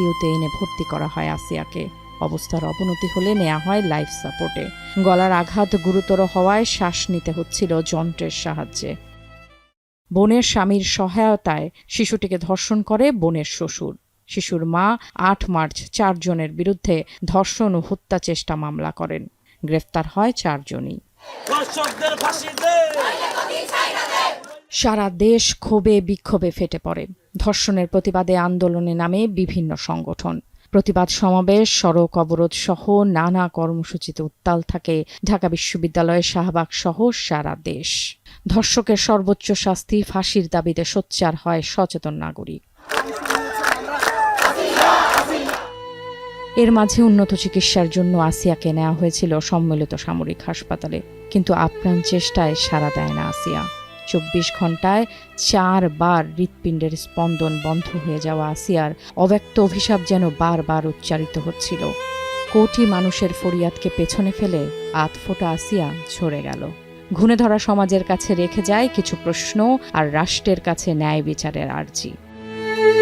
আইসিইউতে এনে ভর্তি করা হয় আসিয়াকে। অবস্থার অবনতি হলে নেওয়া হয় লাইফ সাপোর্টে। গলার আঘাত গুরুতর হওয়ায় শ্বাস নিতে হচ্ছিল যন্ত্রের সাহায্যে। বোনের স্বামীর সহায়তায় শিশুটিকে ধর্ষণ করে বোনের শ্বশুর। শিশুর মা ৮ মার্চ ৪ জনের বিরুদ্ধে ধর্ষণ ও হত্যা চেষ্টা মামলা করেন। গ্রেফতার হয় ৪ জনই। সারা দেশ ক্ষোভে বিক্ষোভে ফেটে পড়ে। ধর্ষণের প্রতিবাদে আন্দোলনে নামে বিভিন্ন সংগঠন। প্রতিবাদ সমাবেশ, সড়ক অবরোধ সহ নানা কর্মসূচিতে উত্তাল থাকে ঢাকা বিশ্ববিদ্যালয়, শাহবাগ সহ সারা দেশ। ধর্ষকের সর্বোচ্চ শাস্তি, ফাঁসির দাবিতে সোচ্চার হয় সচেতন নাগরিক। এর মাঝে উন্নত চিকিৎসার জন্য আসিয়াকে নেওয়া হয়েছিল সম্মিলিত সামরিক হাসপাতালে, কিন্তু আপ্রাণ চেষ্টায় সাড়া দেয় না আসিয়া। ২৪ ঘন্টায় ৪ বার হৃৎপিণ্ডের স্পন্দন বন্ধ হয়ে যাওয়া আসিয়ার অব্যক্ত অভিশাপ যেন বারবার উচ্চারিত হচ্ছিল। কোটি মানুষের ফরিয়াদকে পেছনে ফেলে আধফোঁটা আসিয়া ঝরে গেল। ঘুণে ধরা সমাজের কাছে রেখে যায় কিছু প্রশ্ন আর রাষ্ট্রের কাছে ন্যায় বিচারের আর্জি।